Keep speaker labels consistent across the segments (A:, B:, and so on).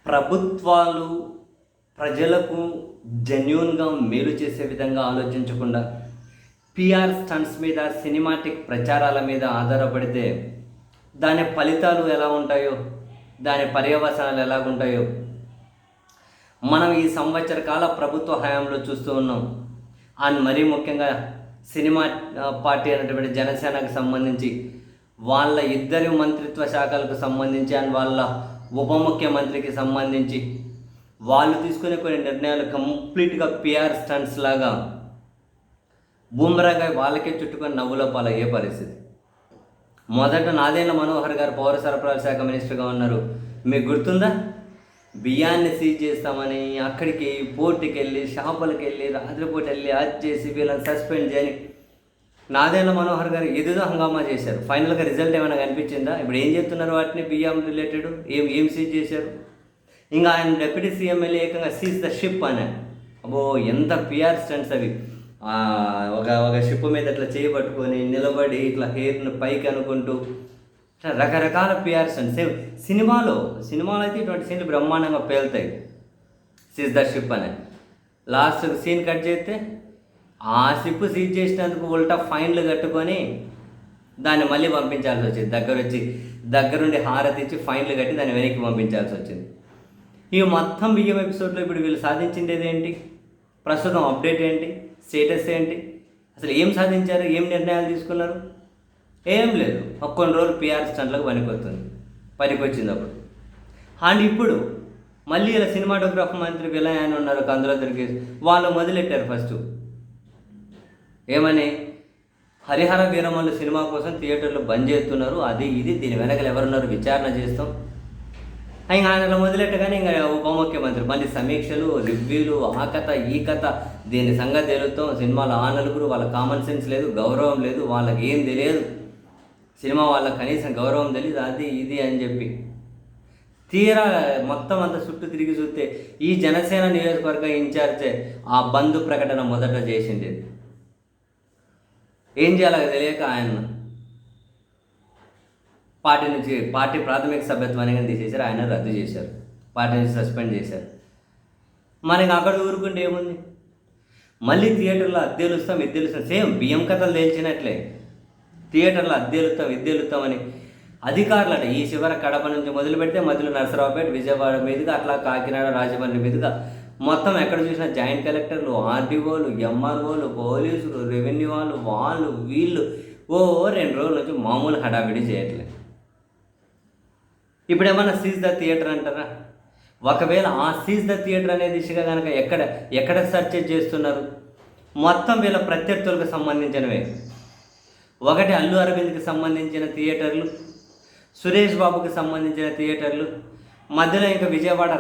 A: ప్రభుత్వాలు ప్రజలకు జెన్యూన్గా మేలు చేసే విధంగా ఆలోచించకుండా పిఆర్ స్టంట్స్ మీద, సినిమాటిక్ ప్రచారాల మీద ఆధారపడితే దాని ఫలితాలు ఎలా ఉంటాయో, దాని పర్యవసానాలు ఎలా ఉంటాయో మనం ఈ సంవత్సర కాల ప్రభుత్వ హయాంలో చూస్తూ ఉన్నాం. అండ్ మరీ ముఖ్యంగా సినిమా పార్టీ అనేటువంటి జనసేనకు సంబంధించి వాళ్ళ ఇద్దరి మంత్రిత్వ శాఖలకు సంబంధించి అండ్ వాళ్ళ ఉప ముఖ్యమంత్రికి సంబంధించి వాళ్ళు తీసుకునే కొన్ని నిర్ణయాలు కంప్లీట్గా పిఆర్ స్టంట్స్ లాగా బూమరాగా వాళ్ళకే చుట్టుకొని నవ్వుల పాలయ్యే పరిస్థితి. మొదట నాదెండ్ల మనోహర్ గారు పౌర సరఫరాల శాఖ మినిస్టర్గా ఉన్నారు. మీకు గుర్తుందా? బియ్యాన్ని సీజ్ చేస్తామని అక్కడికి పోర్టుకి వెళ్ళి, షాపులకు వెళ్ళి, రాత్రిపూట వెళ్ళి అది చేసి వీళ్ళని సస్పెండ్ చేయని నాదెండ్ల మనోహర్ గారు ఏదేదో హంగామా చేశారు. ఫైనల్గా రిజల్ట్ ఏమైనా కనిపించిందా? ఇప్పుడు ఏం చేస్తున్నారు? వాటిని బియ్యం రిలేటెడ్ ఏం సీజ్ చేశారు? ఇంకా ఆయన డిప్యూటీ సీఎం వెళ్ళి ఏకంగా సీజ్ ద షిప్ అని. అబ్బో, ఎంత పిఆర్ స్టంట్స్ అవి! ఒక షిప్ మీద ఇట్లా చేయబట్టుకొని నిలబడి ఇట్లా హెయిర్ను పైకి అనుకుంటూ రకరకాల పిఆర్ స్టంట్స్. సినిమాలో అయితే ఇటువంటి సీన్లు బ్రహ్మాండంగా పేలుతాయి. సీజ్ ద షిప్ అని లాస్ట్ సీన్ కట్ చేస్తే ఆ షిప్ సీజ్ చేసినందుకు ఉల్టా ఫైన్లు కట్టుకొని దాన్ని మళ్ళీ పంపించాల్సి వచ్చింది. దగ్గరుండి హారతి ఇచ్చి ఫైన్లు కట్టి దాన్ని వెనక్కి పంపించాల్సి వచ్చింది. ఈ మొత్తం బియ్యం ఎపిసోడ్లో ఇప్పుడు వీళ్ళు సాధించిండేది ఏంటి? ప్రస్తుతం అప్డేట్ ఏంటి? స్టేటస్ ఏంటి? అసలు ఏం సాధించారు? ఏం నిర్ణయాలు తీసుకున్నారు? ఏం లేదు. కొన్ని రోజులు పిఆర్ స్టంట్లకు పనికొచ్చింది అప్పుడు. అండ్ ఇప్పుడు మళ్ళీ ఇలా సినిమాటోగ్రాఫర్ మంత్రి విలన్ ఆయన ఉన్నారు, అందులో తిరిగేసి వాళ్ళు మొదలెట్టారు. ఫస్ట్ ఏమని, హరిహర వీరమల్లు సినిమా కోసం థియేటర్లు బంద్ చేస్తున్నారు, అది ఇది, దీని వెనకలు ఎవరున్నారు విచారణ చేస్తాం. ఇంకా ఆయన మొదలెట్టగానే ఇంకా ఉప ముఖ్యమంత్రి మళ్ళీ సమీక్షలు, రివ్యూలు, ఆ కథ ఈ కథ, దీని సంగతి తెలుస్తాం. సినిమాలో ఆ నలుగురు వాళ్ళ కామన్ సెన్స్ లేదు, గౌరవం లేదు, వాళ్ళకి ఏం తెలియదు, సినిమా వాళ్ళకి కనీసం గౌరవం తెలియదు, అది ఇది అని చెప్పి తీరా మొత్తం అంతా చుట్టూ తిరిగి చూస్తే ఈ జనసేన నియోజకవర్గ ఇన్ఛార్జే ఆ బంద్ ప్రకటన మొదట చేసింది. ఏం చేయాలో తెలియక ఆయన పార్టీ ప్రాథమిక సభ్యత్వాన్ని తీసేశారు, ఆయన రద్దు చేశారు, పార్టీ నుంచి సస్పెండ్ చేశారు. మనకి అక్కడ ఊరుకుంటే ఏముంది? మళ్ళీ థియేటర్లో అద్దెలుస్తాం సేమ్ బియ్యం కథలు తేల్చినట్లే థియేటర్లో అద్దెలుస్తామని అధికారులు ఈ చివర కడప నుంచి మొదలు పెడితే మధ్యలో నరసరావుపేట, విజయవాడ మీదుగా అట్లా కాకినాడ, రాజమండ్రి మీదుగా మొత్తం ఎక్కడ చూసినా జాయింట్ కలెక్టర్లు, ఆర్డీఓలు, ఎంఆర్ఓలు, పోలీసులు, రెవెన్యూ వాళ్ళు వీళ్ళు 2 రోజుల నుంచి మామూలు హడావిడి చేయట్లేదు. ఇప్పుడు ఏమన్నా సీజ్ ద థియేటర్ అంటారా? ఒకవేళ ఆ సీజ్ ద థియేటర్ అనే దిశగా కనుక ఎక్కడ సెర్చ్ చేస్తున్నారు? మొత్తం వీళ్ళ ప్రత్యర్థులకు సంబంధించినవే. ఒకటి అల్లు అరవింద్కి సంబంధించిన థియేటర్లు, సురేష్ బాబుకి సంబంధించిన థియేటర్లు, మధ్యలో ఇంకా విజయవాడ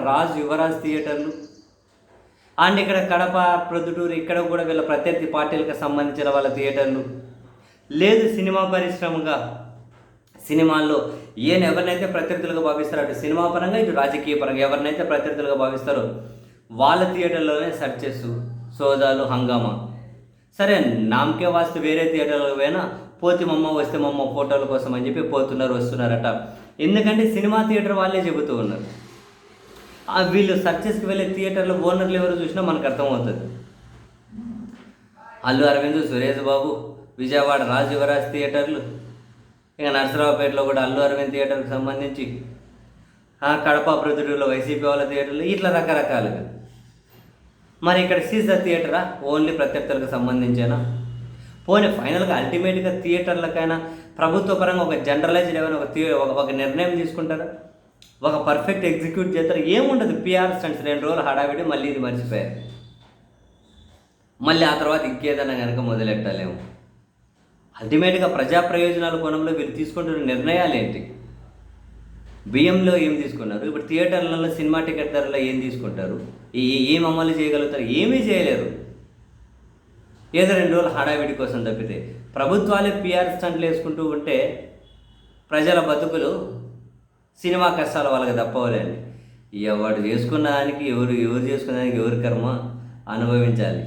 A: యువరాజ్ థియేటర్లు, అండ్ ఇక్కడ కడప, ప్రొద్దుటూరు ఇక్కడ కూడా వీళ్ళ ప్రత్యర్థి పార్టీలకు సంబంధించిన వాళ్ళ థియేటర్లు. లేదు సినిమా పరిశ్రమగా సినిమాల్లో ఎవరినైతే ప్రత్యర్థులుగా భావిస్తారో, అటు సినిమా పరంగా ఇటు రాజకీయ పరంగా ఎవరినైతే ప్రత్యర్థులుగా భావిస్తారో వాళ్ళ థియేటర్లోనే సెర్చ్ చేస్తూ సోదాలు, హంగామా. సరే, నామకే వాస్తు వేరే థియేటర్లకు పోయినా పోతే వస్తే ఫోటోల కోసం అని చెప్పి వస్తున్నారట. ఎందుకంటే సినిమా థియేటర్ వాళ్ళే చెబుతూ ఉన్నారు. వీళ్ళు సర్చెస్కి వెళ్ళే థియేటర్లో ఓనర్లు ఎవరు చూసినా మనకు అర్థమవుతుంది. అల్లు అరవింద్, సురేష్ బాబు, విజయవాడ యువరాజ్ థియేటర్లు, ఇంకా నరసరావుపేటలో కూడా అల్లు అరవింద్ థియేటర్కి సంబంధించి, కడప, ప్రొద్దుటూరులో వైసీపీ వాళ్ళ థియేటర్లు, ఇట్లా రకరకాలుగా. మరి ఇక్కడ సీజ్ ద థియేటరా? ఓన్లీ ప్రత్యర్థులకు సంబంధించేనా? పోనీ ఫైనల్గా అల్టిమేట్గా థియేటర్లకైనా ప్రభుత్వ పరంగా ఒక జనరలైజ్డ్ ఏమైనా ఒక నిర్ణయం తీసుకుంటారా? ఒక పర్ఫెక్ట్ ఎగ్జిక్యూట్ చేస్తారు? ఏముండదు. పిఆర్ స్టంట్స్ 2 రోజులు హడావిడి, మళ్ళీ ఇది మర్చిపోయారు. మళ్ళీ ఆ తర్వాత ఇంకేదైనా కనుక మొదలెట్టాలేమో. అల్టిమేట్గా ప్రజా ప్రయోజనాల కోణంలో వీళ్ళు తీసుకుంటున్న నిర్ణయాలు ఏంటి? బియ్యంలో ఏం తీసుకున్నారు? ఇప్పుడు థియేటర్లలో సినిమా టికెట్ ధరలో ఏం తీసుకుంటారు? ఏం అమలు చేయగలుగుతారు? ఏమీ చేయలేరు. ఏదో 2 రోజులు హడావిడి కోసం తప్పితే ప్రభుత్వాలే పిఆర్ స్టంట్లు వేసుకుంటూ ఉంటే ప్రజల బతుకులు, సినిమా కష్టాలు వాళ్ళకి తప్పవలేండి. ఎవరు చేసుకున్న దానికి ఎవరు చేసుకున్న దానికి ఎవరి కర్మ అనుభవించాలి.